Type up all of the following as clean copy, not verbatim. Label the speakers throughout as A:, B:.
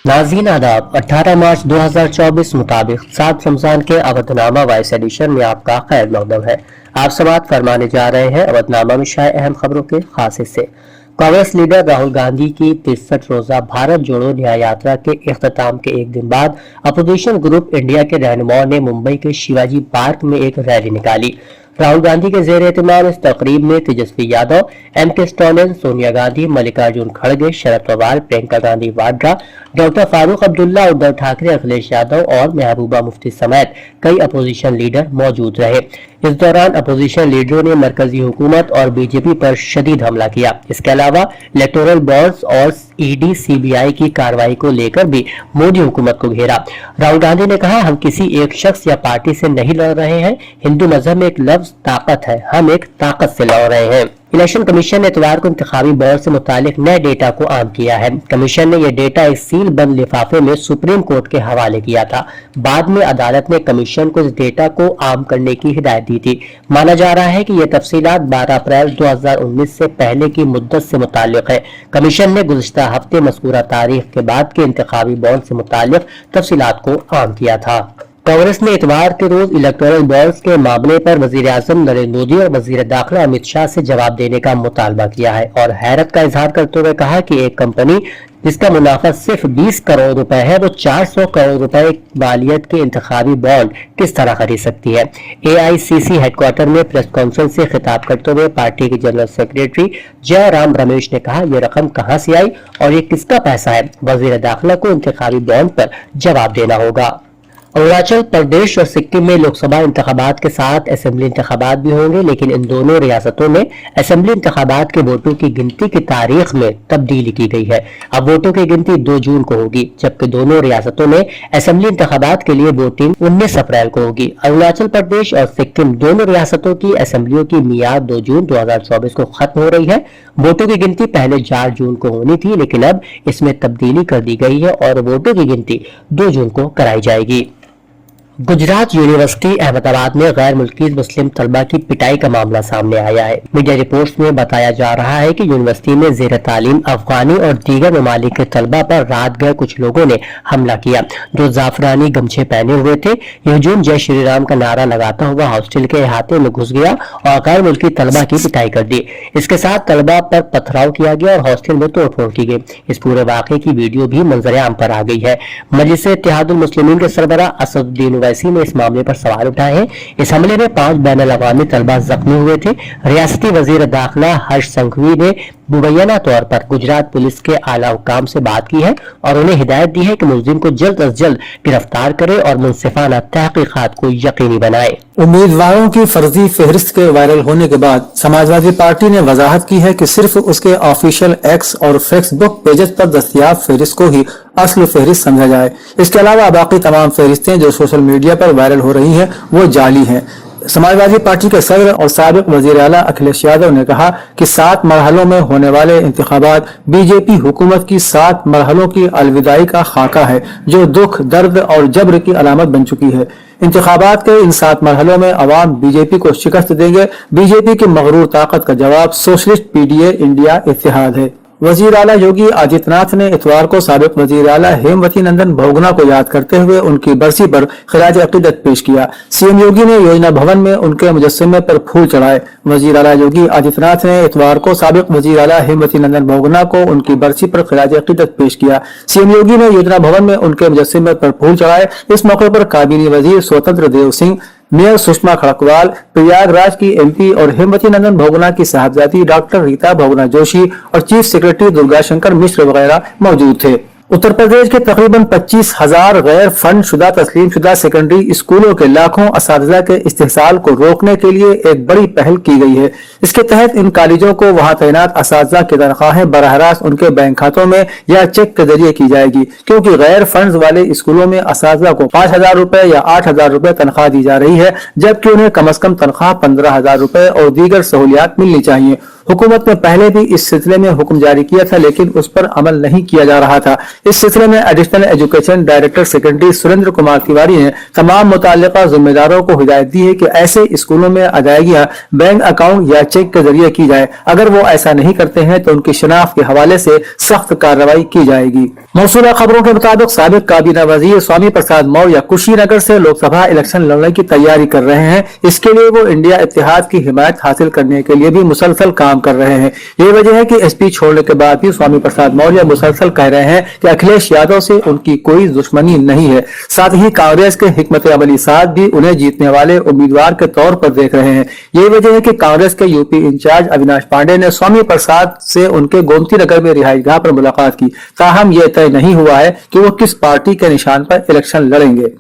A: नाज़रीन आदाब, 18 मार्च 2024 मुताबिक 7 रमजान के अवधनामा वॉइस एडिशन में आपका खैर मकदम है। आप समाअत फरमाने जा रहे हैं अवधनामा में शाये अहम खबरों के खास हिस्से। कांग्रेस लीडर राहुल गांधी की 63 रोजा भारत जोड़ो न्याय यात्रा के इख्तिताम के एक दिन बाद अपोजिशन ग्रुप इंडिया के रहनुमाओं ने मुंबई के शिवाजी पार्क में एक रैली निकाली। राहुल गांधी के जेर एहतमाम इस तकरीब में तेजस्वी यादव, एम.के. स्टालिन, सोनिया गांधी, मल्लिकार्जुन खड़गे, शरद पवार, प्रियंका गांधी वाड्रा, डॉक्टर फारूक अब्दुल्ला, उद्धव ठाकरे, अखिलेश यादव और महबूबा मुफ्ती समेत कई अपोजिशन लीडर मौजूद रहे। इस दौरान अपोजिशन लीडरों ने मरकजी हुकूमत और बीजेपी पर शदीद हमला किया। इसके अलावा इलेक्टोरल बॉन्ड्स और ईडी सीबीआई की कार्रवाई को लेकर भी मोदी हुकूमत को घेरा। राहुल गांधी ने कहा, हम किसी एक शख्स या पार्टी से नहीं लड़ रहे हैं। हिंदू मजहब में एक लफ्ज ताकत है, हम एक ताकत से लड़ रहे हैं। इलेक्शन कमीशन ने इतवार को इंतखाबी बॉन्ड से मुतालिक नए डेटा को आम किया है। कमीशन ने यह डेटा एक सील बंद लिफाफे में सुप्रीम कोर्ट के हवाले किया था। बाद में अदालत ने कमीशन को इस डेटा को आम करने की हिदायत दी थी। माना जा रहा है कि यह तफसीलात 12 अप्रैल 2019 से पहले की मुद्दत से मुतालिक है। कमीशन ने गुज़िश्ता हफ्ते मज़कूरा तारीख के बाद के इंतखाबी बॉन्ड से मुतालिक तफसीलात को आम किया था। कांग्रेस ने इतवार के रोज इलेक्टोरल बॉन्ड्स के मामले पर वजीर आजम नरेंद्र मोदी और वजीर दाखिला अमित शाह से जवाब देने का मुतालबा किया है और हैरत का इजहार करते हुए कहा कि एक कंपनी जिसका मुनाफा सिर्फ 20 करोड़ रुपए है वो 400 करोड़ रुपए मालियत के इंतखाबी बॉन्ड किस तरह खरीद सकती है। एआईसीसी हेडक्वार्टर में प्रेस कॉन्फ्रेंस से खिताब करते हुए पार्टी के जनरल सेक्रेटरी जयराम रमेश ने कहा, यह रकम कहां से आई और ये किसका पैसा है। वजीर दाखिला को इंतखाबी बॉन्ड पर जवाब देना होगा। अरुणाचल प्रदेश और सिक्किम में लोकसभा इंतखाबात के साथ असेंबली इंतखाबात भी होंगे, लेकिन इन दोनों रियासतों में असेंबली इंतखाबात के वोटों की गिनती की तारीख में तब्दीली की गई है। अब वोटों की गिनती 2 जून को होगी, जबकि दोनों रियासतों में असेंबली इंतखाबात के लिए वोटिंग 19 अप्रैल को होगी। अरुणाचल प्रदेश और सिक्किम दोनों रियासतों की असेंबलियों की मियाद 2 जून 2024 को खत्म हो रही है। वोटों की गिनती पहले 4 जून को होनी थी, लेकिन अब इसमें तब्दीली कर दी गई है और वोटों की गिनती 2 जून को कराई जाएगी। गुजरात यूनिवर्सिटी अहमदाबाद में गैर मुल्की मुस्लिम तलबा की पिटाई का मामला सामने आया है। मीडिया रिपोर्ट्स में बताया जा रहा है कि यूनिवर्सिटी में जेर तालीम अफगानी और दीगर ममालिक के तलबा पर रात गए कुछ लोगों ने हमला किया, जो जाफरानी गमछे पहने हुए थे। यह हजूम जय श्री राम का नारा लगाता हुआ हॉस्टल के अहाते में घुस गया और गैर मुल्की तलबा की पिटाई कर दी। इसके साथ तलबा पर पथराव किया गया और हॉस्टल में तोड़फोड़ की गई। इस पूरे वाक़े की वीडियो भी मंजर-ए-आम पर आ गई है। मजलिस इत्तेहादुल मुस्लिमीन के सरबराह असदुद्दीन ओवैसी ने इस मामले पर सवाल उठाए हैं। इस हमले में 5 बैनुल-अक़वामी तलबा जख्मी हुए थे। रियासती वजीर दाखिला हर्ष संघवी ने मुबैना तौर पर गुजरात पुलिस के आला हुकाम से बात की है और उन्हें हिदायत दी है कि मुलजिम को जल्द अज जल्द गिरफ्तार करे और मुंसिफाना तहकीकात को यकीनी बनाए।
B: उम्मीदवारों की फर्जी फहरिस्त के वायरल होने के बाद समाजवादी पार्टी ने वजाहत की है कि सिर्फ उसके ऑफिशियल एक्स और फेसबुक पेजेस पर दस्तयाब फहरिस्त को ही असल फहरिस्त समझा जाए। इसके अलावा बाकी तमाम फहरिस्तें जो सोशल मीडिया पर वायरल हो रही हैं वो जाली हैं। समाजवादी पार्टी के सदर और साबिक वजीर आला अखिलेश यादव ने कहा कि 7 मरहलों में होने वाले इंतखाबात बीजेपी हुकूमत की 7 मरहलों की अलविदाई का खाका है, जो दुख, दर्द और जबर की अलामत बन चुकी है। इंतखाबात के इन 7 मरहलों में अवाम बीजेपी को शिकस्त देंगे। बीजेपी की मगरूर ताकत का जवाब सोशलिस्ट पीडीए इंडिया इत्तेहाद है। वजीर आला योगी आदित्यनाथ ने इतवार को साबिक वजीर आला हेमवती नंदन बहुगुणा को याद करते हुए उनकी बरसी पर खिराज अकीदत पेश किया। सीएम योगी ने योजना भवन में उनके मुजस्समे पर फूल चढ़ाए। वजीर आला योगी आदित्यनाथ ने इतवार को साबिक वजीर आला हेमवती नंदन बहुगुणा को उनकी बरसी पर खिराज अकीदत पेश किया। सीएम योगी ने योजना भवन में उनके मुजस्समे पर फूल चढ़ाए। इस मौके पर काबीनी वजीर स्वतंत्र देव सिंह, मेयर सुषमा खड़कवाल, प्रयागराज की एमपी और हेमवती नंदन बहुगुणा की साहबजादी डॉक्टर रीता बहुगुणा जोशी और चीफ सेक्रेटरी दुर्गा शंकर मिश्र वगैरह मौजूद थे। उत्तर प्रदेश के तकरीबन 25,000 गैर फंड शुदा तस्लीम शुदा सेकेंडरी स्कूलों के लाखों असातिज़ा के इस्तेहसाल को रोकने के लिए एक बड़ी पहल की गई है। इसके तहत इन कॉलेजों को वहां तैनात असातिज़ा की तनख्वाहें बराह रास्त उनके बैंक खातों में या चेक के जरिए की जाएगी, क्योंकि गैर फंड वाले स्कूलों में असातिज़ा को 5,000 रुपए या 8,000 रुपए तनख्वाह दी जा रही है, जबकि उन्हें कम अज कम तनख्वाह 15,000 रुपए और दीगर सहूलियात मिलनी चाहिए। हुकूमत ने पहले भी इस सिलसिले में हुक्म जारी किया था, लेकिन उस पर अमल नहीं किया जा रहा था। इस सिलसिले में additional education director secondary Surendra Kumar Tiwari ने तमाम मुताल्लिका जिम्मेदारों को हिदायत दी है कि ऐसे स्कूलों में अदायगियां बैंक अकाउंट या चेक के जरिए की जाए। अगर वो ऐसा नहीं करते हैं तो उनकी शनाख्त के हवाले से सख्त कार्रवाई की जाएगी। मौसूला खबरों के मुताबिक साबिक काबीना वजीर स्वामी प्रसाद मौर्य कुशीनगर से लोकसभा इलेक्शन लड़ने की तैयारी कर रहे हैं। इसके लिए वो इंडिया इत्तेहाद की हिमायत हासिल करने के लिए भी मुसलसल काम कर रहे हैं। ये वजह है कि एसपी छोड़ने के बाद भी स्वामी प्रसाद मौर्य मुसलसल कह रहे हैं कि अखिलेश यादव से उनकी कोई दुश्मनी नहीं है। साथ ही कांग्रेस के हिकमत अमली साथ भी उन्हें जीतने वाले उम्मीदवार के तौर पर देख रहे हैं। यही वजह है कि कांग्रेस के यूपी इंचार्ज अविनाश पांडे ने स्वामी प्रसाद से उनके गोमती नगर में रिहाइशगाह पर मुलाकात की। ताहम यह तय नहीं हुआ है कि वो किस पार्टी के निशान पर इलेक्शन लड़ेंगे।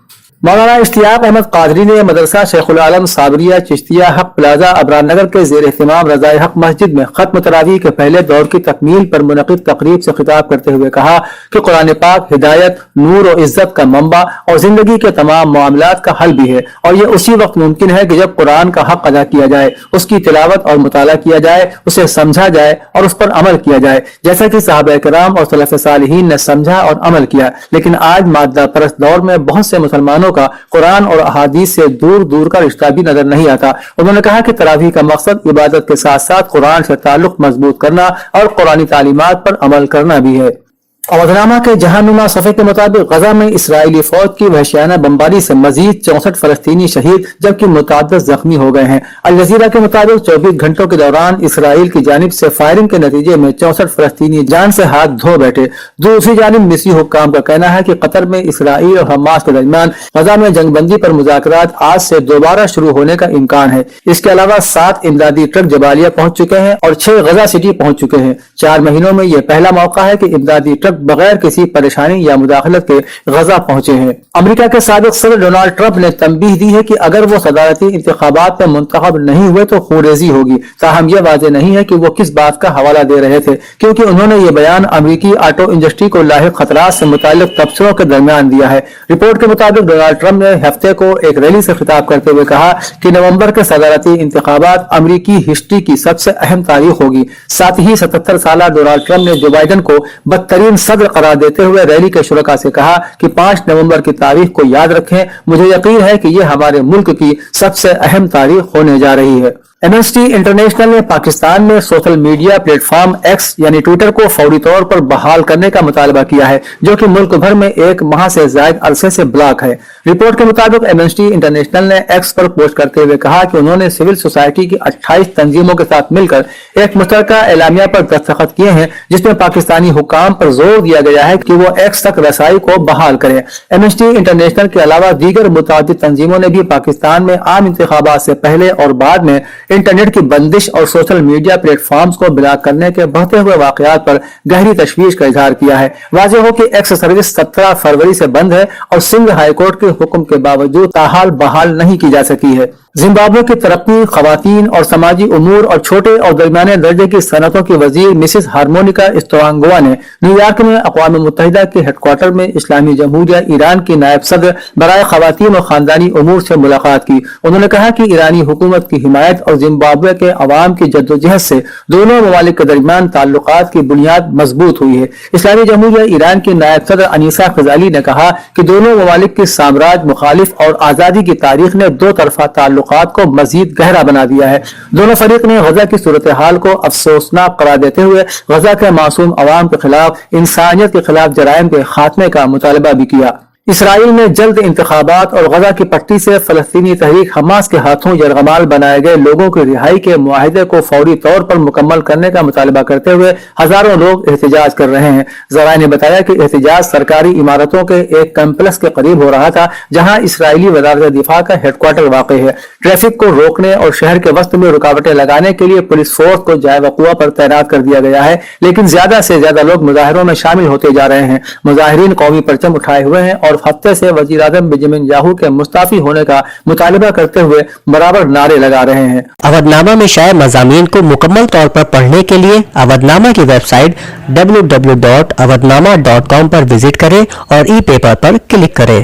B: मौलाना इश्तियाक अहमद कादरी ने मदरसा शेखुल आलम साबरिया चिश्तिया हक प्लाजा अबरार नगर के जेर एहतमाम रज़ाए हक मस्जिद में खत्म तरावी के पहले दौर की तकमील पर मुनक़िद तकरीब से खिताब करते हुए कहा कि कुरान पाक हिदायत, नूर और इज्जत का मंबा और जिंदगी के तमाम मामलात का हल भी है, और ये उसी वक्त मुमकिन है कि जब कुरान का हक अदा किया जाए, उसकी तिलावत और मुताला किया जाए, उसे समझा जाए और उस पर अमल किया जाए, जैसा कि सहाबा किराम और सलफ़ सालिहीन ने समझा और अमल किया। लेकिन आज मादा परस्त दौर में बहुत से मुसलमानों का कुरान और अहादीस से दूर दूर का रिश्ता भी नजर नहीं आता। उन्होंने कहा कि तरावी का मकसद इबादत के साथ साथ कुरान से ताल्लुक मजबूत करना और कुरानी तालीमात पर अमल करना भी है। अवधनामा के जहानुमा सफ़े के मुताबिक गजा में इसराइली फौज की वहशियाना बमबारी से मजीद 64 फलस्तीनी शहीद जबकि मुतअद्दिद जख्मी हो गए हैं। अल जज़ीरा के मुताबिक 24 घंटों के दौरान इसराइल की जानिब से फायरिंग के नतीजे में 64 फलस्तीनी जान से हाथ धो बैठे। दूसरी जानिब मिस्री हुक्काम का कहना है कि कतर में इसराइल और हमास के दरमियान गजा में जंगबंदी पर मुज़ाकरात आज से दोबारा शुरू होने का इम्कान है। इसके अलावा 7 इमदादी ट्रक जबालिया पहुंच चुके हैं और 6 गजा सिटी पहुंच चुके हैं। 4 महीनों में यह पहला मौका है कि इमदादी ट्रक बगैर किसी परेशानी या मुदाखलत के गजा पहुंचे हैं। अमेरिका के साबिक सदर डोनाल्ड ट्रंप ने तंबीह दी है कि अगर वो सदारती इंतखाबात में मुंतखब नहीं हुए तो खूनरेजी होगी। ताहम यह वाज़ेह नहीं है कि वो किस बात का हवाला दे रहे थे, क्योंकि उन्होंने ये बयान अमेरिकी ऑटो इंडस्ट्री को लाहिक खतरात से मुताल्लिक तबसरों के दरमियान दिया है। रिपोर्ट के मुताबिक डोनाल्ड ट्रंप ने हफ्ते को एक रैली से खिताब करते हुए कहा कि नवंबर के सदारती इंतखाबात अमेरिकी हिस्ट्री की सबसे अहम तारीख होगी। साथ ही 77 साल डोनाल्ड ट्रंप ने जो बाइडन को बदतरीन सदर करार देते हुए रैली के शुरका से कहा कि 5 नवंबर की तारीख को याद रखें। मुझे यकीन है कि यह हमारे मुल्क की सबसे अहम तारीख होने जा रही है। एमनेस्टी इंटरनेशनल ने पाकिस्तान में सोशल मीडिया प्लेटफॉर्म एक्स यानी ट्विटर को फौरी तौर पर बहाल करने का मुतालबा किया है, जो कि मुल्क भर में 1 माह से ज्यादा अरसे से ब्लॉक है। रिपोर्ट के मुताबिक एमनेस्टी इंटरनेशनल ने एक्स पर पोस्ट करते हुए कहा कि उन्होंने सिविल सोसाइटी की 28 तंजीमों के साथ मिलकर एक मुश्तरका एलामिया पर दस्तखत किए हैं, जिसमें पाकिस्तानी हुकाम पर जोर दिया गया है कि वो एक्स तक रसाई को बहाल करें। एमनेस्टी इंटरनेशनल के अलावा दीगर मुतादिद तंजीमों ने भी पाकिस्तान में आम इंतखाबात से पहले और बाद में इंटरनेट की बंदिश और सोशल मीडिया प्लेटफॉर्म्स को ब्लॉक करने के बढ़ते हुए वाकयात पर गहरी तशवीश का इजहार किया है। वाज़ेह हो कि एक्स सर्विस 17 फरवरी से बंद है और सिंध हाईकोर्ट के हुक्म के बावजूद ताहाल बहाल नहीं की जा सकी है। जिम्बाब्वे की तरक्की, खवातीन और समाजी उमूर और छोटे और दरमियाने दर्जे की सनतों की वजीर मिसिस हारमोनिका इस्तवांगोवा ने न्यूयॉर्क में अक़वाम मुत्तहिदा के हेडक्वार्टर में इस्लामी जमहूरिया ईरान की नायब सदर बराए खवातीन और खानदानी उमूर से मुलाकात की। उन्होंने कहा कि ईरानी हुकूमत की हिमायत और जिम्बाब्वे के अवाम की जद्दोजहद से दोनों ममालिक के दरमियान ताल्लुकात की बुनियाद मजबूत हुई है। इस्लामी जमहूरिया ईरान की नायब सदर अनीसा खजाली ने कहा कि दोनों ममालिक की साम्राज्य मुखालिफ और आजादी की तारीख ने दो तरफा ताल्लुकात को मजीद गहरा बना दिया है। दोनों फरीक ने गजा की सूरत हाल को अफसोसनाक करार देते हुए गजा के मासूम अवाम के खिलाफ इंसानियत के खिलाफ जराइम के खात्मे का मुतालबा भी किया। इसराइल में जल्द इंतखाबात और गजा की पट्टी से फलस्तीनी तहरीक हमास के हाथों यरगमाल बनाए गए लोगों की रिहाई के मुआहिदे को फौरी तौर पर मुकम्मल करने का मुतालबा करते हुए हजारों लोग एहतजाज कर रहे हैं। ज़राए ने बताया कि एहतजाज सरकारी इमारतों के एक कम्प्लेक्स के करीब हो रहा था, जहां इसराइली वज़ारत दिफा का हेडक्वार्टर वाक़ है। ट्रैफिक को रोकने और शहर के वस्त में रुकावटें लगाने के लिए पुलिस फोर्स को जाए वक़ुआ पर तैनात कर दिया गया है, लेकिन ज्यादा से ज्यादा लोग मुजाहिरों में शामिल होते जा रहे हैं। मुजाहिरीन कौमी परचम उठाए हुए हैं और हफ्ते से वजीर आज़म बेंजामिन याहू के मुस्ताफी होने का मुतालबा करते हुए बराबर नारे लगा रहे हैं।
A: अवधनामा में शाये मज़ामीन को मुकम्मल तौर पर पढ़ने के लिए अवधनामा की वेबसाइट www.awadhnama.com पर विजिट करें और ई पेपर पर क्लिक करें।